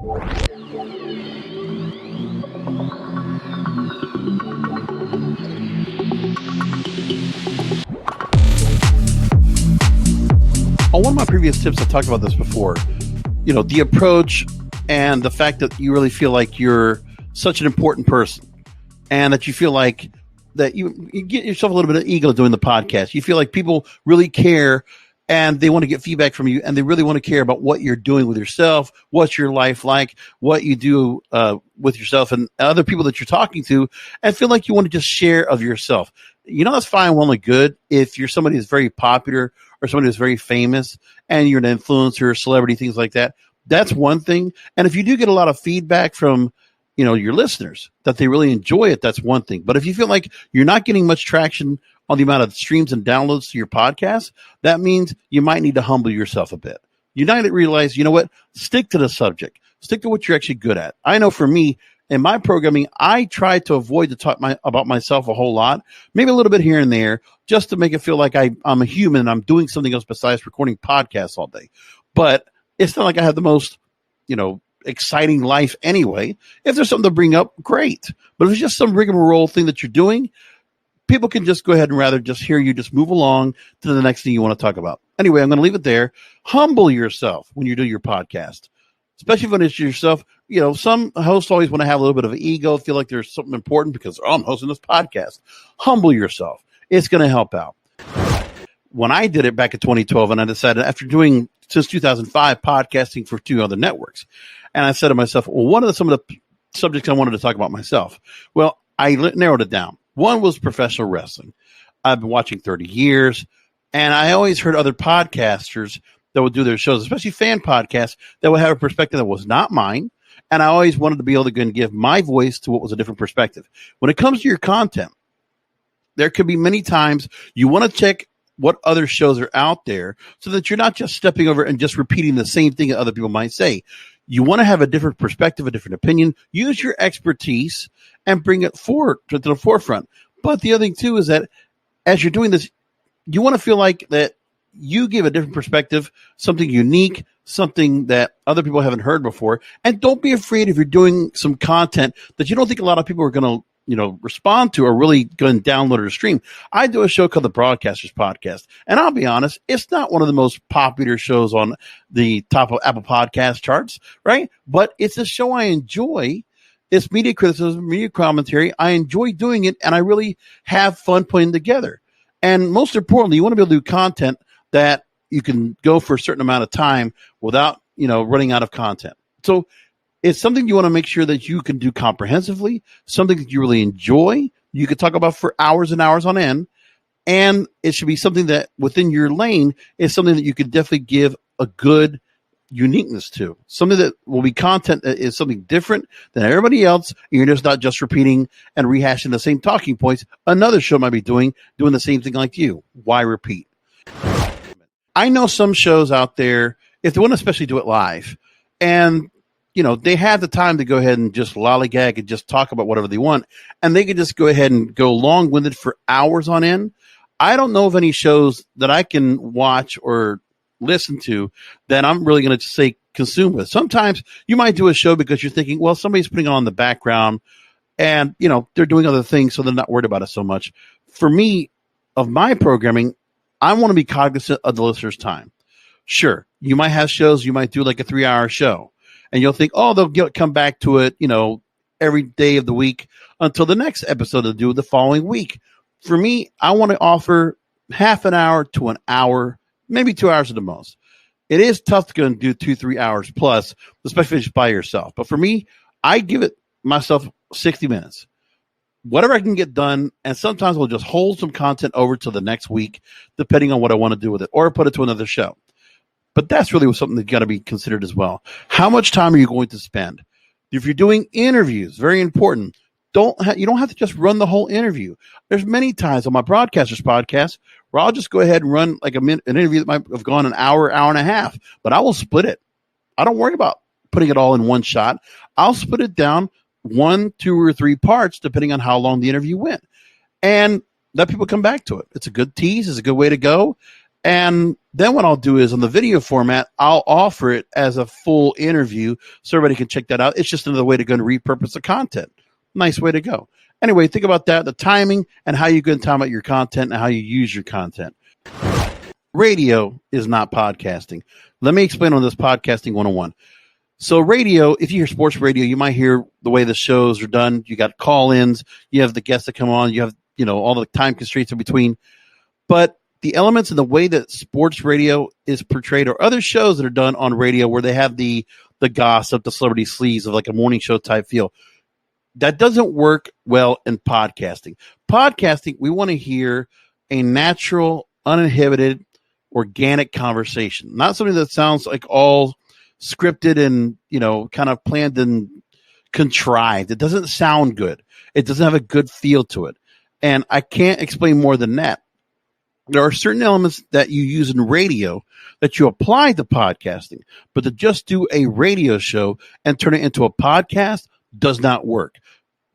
On one of my previous tips, I talked about this before, the approach and the fact that you really feel like you're such an important person and that you feel like that you get yourself a little bit of ego doing the podcast. You feel like people really care and they want to get feedback from you and they really want to care about what you're doing with yourself, what's your life like, what you do with yourself and other people that you're talking to, and feel like you want to just share of yourself. That's fine, well and good if you're somebody who's very popular or somebody who's very famous and you're an influencer, celebrity, things like that. That's one thing. And if you do get a lot of feedback from, your listeners that they really enjoy it, that's one thing. But if you feel like you're not getting much traction on the amount of streams and downloads to your podcast, that means you might need to humble yourself a bit. You need to realize, stick to the subject, stick to what you're actually good at. I know for me, in my programming, I try to avoid to talk about myself a whole lot, maybe a little bit here and there, just to make it feel like I'm a human and I'm doing something else besides recording podcasts all day. But it's not like I have the most, exciting life anyway. If there's something to bring up, great. But if it's just some rigmarole thing that you're doing, people can just go ahead and rather just hear you just move along to the next thing you want to talk about. Anyway, I'm going to leave it there. Humble yourself when you do your podcast, especially when it's yourself. Some hosts always want to have a little bit of an ego, feel like there's something important because, I'm hosting this podcast. Humble yourself. It's going to help out. When I did it back in 2012, and I decided after doing since 2005 podcasting for 2 other networks, and I said to myself, well, some of the subjects I wanted to talk about myself? Well, I narrowed it down. One was professional wrestling. I've been watching 30 years, and I always heard other podcasters that would do their shows, especially fan podcasts, that would have a perspective that was not mine. And I always wanted to be able to go and give my voice to what was a different perspective. When it comes to your content, there could be many times you want to check what other shows are out there so that you're not just stepping over and just repeating the same thing that other people might say. You want to have a different perspective, a different opinion, use your expertise and bring it forward to the forefront. But the other thing too is that as you're doing this, you want to feel like that you give a different perspective, something unique, something that other people haven't heard before. And don't be afraid if you're doing some content that you don't think a lot of people are going to respond to or really go and download or stream. I do a show called the Broadcasters Podcast. And I'll be honest, it's not one of the most popular shows on the top of Apple Podcast charts, right? But it's a show I enjoy. It's media criticism, media commentary. I enjoy doing it, and I really have fun putting together. And most importantly, you want to be able to do content that you can go for a certain amount of time without, running out of content. So it's something you want to make sure that you can do comprehensively, something that you really enjoy, you could talk about for hours and hours on end, and it should be something that within your lane is something that you could definitely give a good uniqueness to, something that will be content that is something different than everybody else. You're just repeating and rehashing the same talking points another show might be doing the same thing like you. Why repeat? I know some shows out there, if they want to especially do it live, and they have the time to go ahead and just lollygag and just talk about whatever they want, and they could just go ahead and go long-winded for hours on end. I don't know of any shows that I can watch or listen to that I'm really going to say consume with. Sometimes you might do a show because you're thinking, well, somebody's putting it on the background and, they're doing other things, so they're not worried about it so much. For me, of my programming, I want to be cognizant of the listener's time. Sure, you might have shows, you might do like a 3-hour show. And you'll think, they'll come back to it, every day of the week until the next episode they'll do the following week. For me, I want to offer half an hour to an hour, maybe 2 hours at the most. It is tough to go and do 2-3 hours plus, especially just by yourself. But for me, I give it myself 60 minutes. Whatever I can get done, and sometimes we'll just hold some content over to the next week, depending on what I want to do with it, or put it to another show. But that's really something that's got to be considered as well. How much time are you going to spend? If you're doing interviews, very important. You don't have to just run the whole interview. There's many times on my Broadcasters Podcast where I'll just go ahead and run like an interview that might have gone an hour, hour and a half, but I will split it. I don't worry about putting it all in one shot. I'll split it down 1, 2, or 3 parts depending on how long the interview went, and let people come back to it. It's a good tease. It's a good way to go. And then what I'll do is on the video format, I'll offer it as a full interview so everybody can check that out. It's just another way to go and repurpose the content. Nice way to go. Anyway, think about that, the timing and how you can time out your content and how you use your content. Radio is not podcasting. Let me explain on this podcasting 101. So radio, if you hear sports radio, you might hear the way the shows are done. You got call-ins, you have the guests that come on, you have, all the time constraints in between. But the elements and the way that sports radio is portrayed or other shows that are done on radio where they have the gossip, the celebrity sleaze of like a morning show type feel, that doesn't work well in podcasting. Podcasting, we want to hear a natural, uninhibited, organic conversation, not something that sounds like all scripted and, kind of planned and contrived. It doesn't sound good. It doesn't have a good feel to it. And I can't explain more than that. There are certain elements that you use in radio that you apply to podcasting, but to just do a radio show and turn it into a podcast does not work.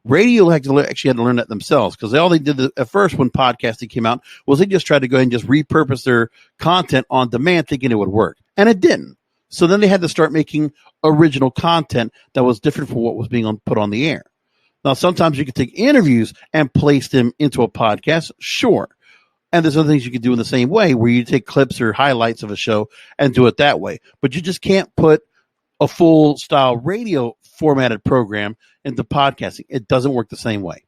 Radio actually had to learn that themselves because all they did at first when podcasting came out was they just tried to go ahead and just repurpose their content on demand thinking it would work. And it didn't. So then they had to start making original content that was different from what was being put on the air. Now, sometimes you can take interviews and place them into a podcast, sure. And there's other things you can do in the same way where you take clips or highlights of a show and do it that way. But you just can't put a full style radio formatted program into podcasting. It doesn't work the same way.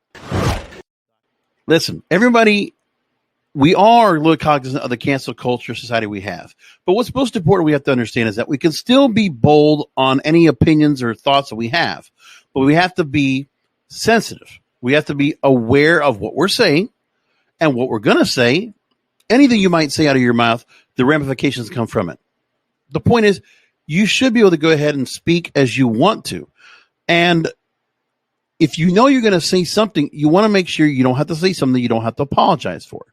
Listen, everybody, we are a little cognizant of the cancel culture society we have. But what's most important we have to understand is that we can still be bold on any opinions or thoughts that we have. But we have to be sensitive. We have to be aware of what we're saying and what we're going to say. Anything you might say out of your mouth, the ramifications come from it. The point is, you should be able to go ahead and speak as you want to. And if you know you're going to say something, you want to make sure you don't have to say something you don't have to apologize for.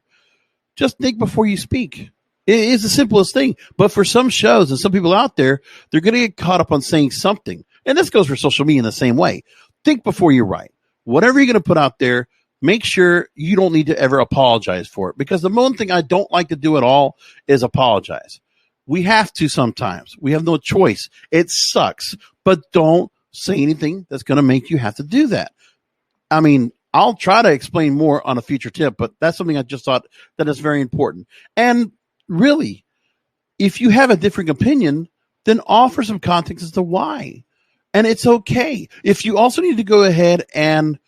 Just think before you speak. It is the simplest thing. But for some shows and some people out there, they're going to get caught up on saying something. And this goes for social media in the same way. Think before you write. Whatever you're going to put out there, make sure you don't need to ever apologize for it. Because the one thing I don't like to do at all is apologize. We have to sometimes. We have no choice. It sucks. But don't say anything that's going to make you have to do that. I mean, I'll try to explain more on a future tip, but that's something I just thought that is very important. And really, if you have a different opinion, then offer some context as to why. And it's okay. If you also need to go ahead and,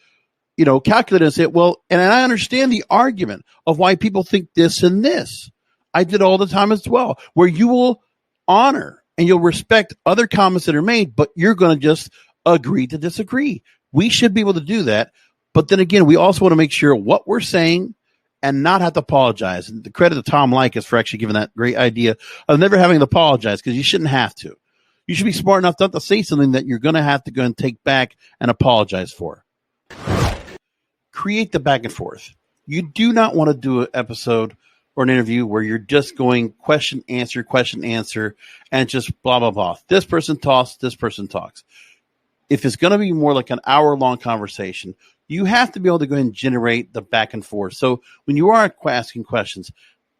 calculate and say, well, and I understand the argument of why people think this and this. I did all the time as well, where you will honor and you'll respect other comments that are made, but you're going to just agree to disagree. We should be able to do that. But then again, we also want to make sure what we're saying and not have to apologize. And the credit to Tom Likas for actually giving that great idea of never having to apologize, because you shouldn't have to. You should be smart enough not to say something that you're going to have to go and take back and apologize for. Create the back and forth. You do not want to do an episode or an interview where you're just going question, answer, and just blah, blah, blah. This person talks, this person talks. If it's going to be more like an hour-long conversation, you have to be able to go ahead and generate the back and forth. So when you are asking questions,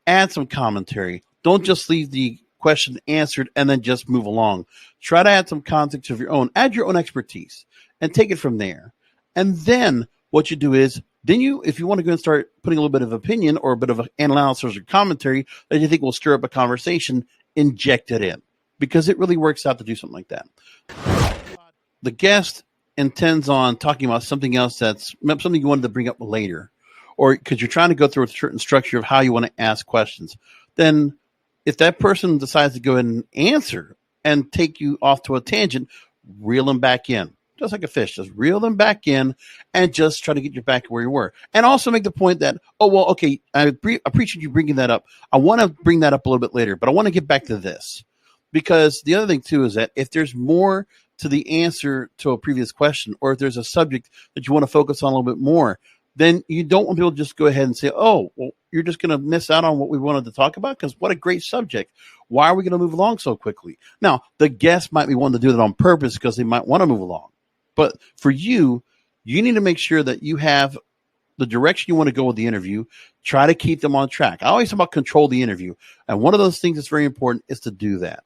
add some commentary. Don't just leave the question answered and then just move along. Try to add some context of your own. Add your own expertise and take it from there. And then what you do is, if you want to go and start putting a little bit of opinion or a bit of analysis or commentary that you think will stir up a conversation, inject it in, because it really works out to do something like that. The guest intends on talking about something else that's something you wanted to bring up later, or because you're trying to go through a certain structure of how you want to ask questions. Then if that person decides to go ahead and answer and take you off to a tangent, reel them back in. Just like a fish, just reel them back in and just try to get you back where you were. And also make the point that, okay, I appreciate you bringing that up. I want to bring that up a little bit later, but I want to get back to this. Because the other thing, too, is that if there's more to the answer to a previous question, or if there's a subject that you want to focus on a little bit more, then you don't want people to just go ahead and say, you're just going to miss out on what we wanted to talk about? Because what a great subject. Why are we going to move along so quickly? Now, the guest might be wanting to do that on purpose because they might want to move along. But for you, you need to make sure that you have the direction you want to go with the interview. Try to keep them on track. I always talk about control the interview. And one of those things that's very important is to do that.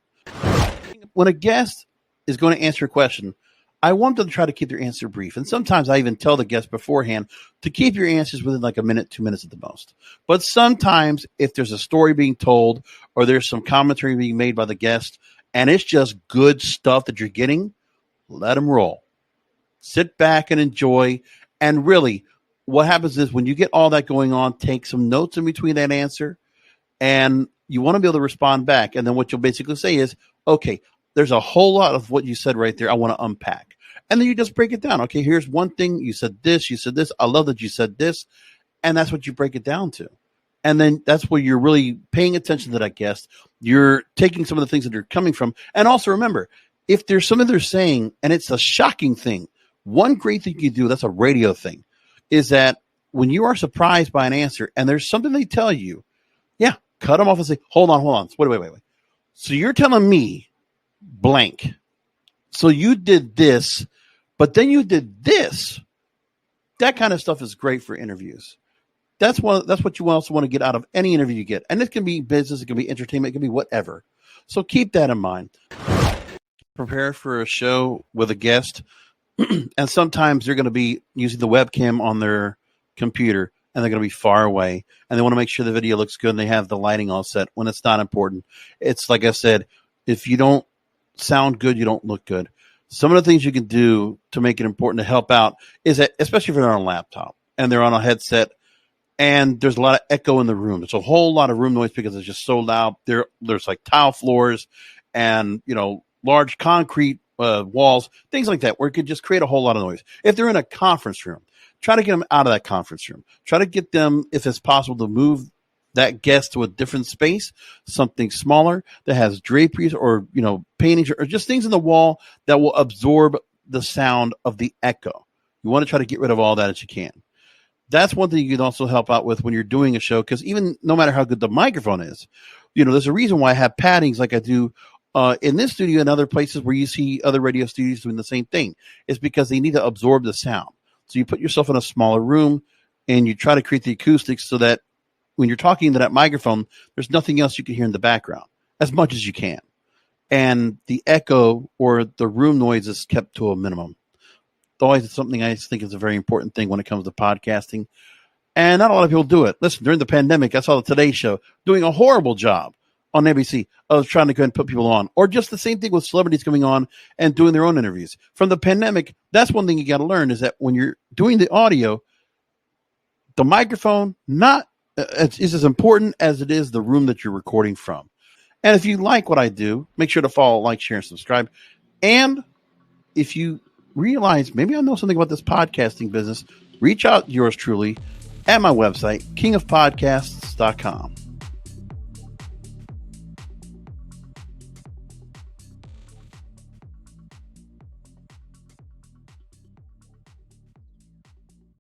When a guest is going to answer a question, I want them to try to keep their answer brief. And sometimes I even tell the guest beforehand to keep your answers within like a minute, 2 minutes at the most. But sometimes if there's a story being told or there's some commentary being made by the guest and it's just good stuff that you're getting, let them roll. Sit back and enjoy. And really, what happens is when you get all that going on, take some notes in between that answer. And you want to be able to respond back. And then what you'll basically say is, okay, there's a whole lot of what you said right there I want to unpack. And then you just break it down. Okay, here's one thing. You said this. You said this. I love that you said this. And that's what you break it down to. And then that's where you're really paying attention to that guest. You're taking some of the things that they're coming from. And also remember, if there's something they're saying and it's a shocking thing, one great thing you do, that's a radio thing, is that when you are surprised by an answer and there's something they tell you, yeah, cut them off and say, hold on. Wait. So you're telling me blank. So you did this, but then you did this. That kind of stuff is great for interviews. That's what you also want to get out of any interview you get. And it can be business, it can be entertainment, it can be whatever. So keep that in mind. Prepare for a show with a guest. And sometimes they're going to be using the webcam on their computer and they're going to be far away. And they want to make sure the video looks good and they have the lighting all set when it's not important. It's like I said, if you don't sound good, you don't look good. Some of the things you can do to make it important to help out is that, especially if they're on a laptop and they're on a headset and there's a lot of echo in the room. There's a whole lot of room noise because it's just so loud. There's like tile floors and, large concrete walls, things like that, where it could just create a whole lot of noise. If they're in a conference room, try to get them out of that conference room. Try to get them, if it's possible, to move that guest to a different space, something smaller that has draperies or, paintings or just things in the wall that will absorb the sound of the echo. You want to try to get rid of all that as you can. That's one thing you can also help out with when you're doing a show, because even no matter how good the microphone is, there's a reason why I have paddings like I do in this studio and other places where you see other radio studios doing the same thing. It's because they need to absorb the sound. So you put yourself in a smaller room and you try to create the acoustics so that when you're talking to that microphone, there's nothing else you can hear in the background as much as you can. And the echo or the room noise is kept to a minimum. Always something I think is a very important thing when it comes to podcasting. And not a lot of people do it. Listen, during the pandemic, I saw the Today Show doing a horrible job on ABC of trying to go and put people on. Or just the same thing with celebrities coming on and doing their own interviews. From the pandemic, that's one thing you got to learn is that when you're doing the audio, the microphone is as important as it is the room that you're recording from. And if you like what I do, make sure to follow, like, share, and subscribe. And if you realize maybe I know something about this podcasting business, reach out to yours truly at my website, kingofpodcasts.com.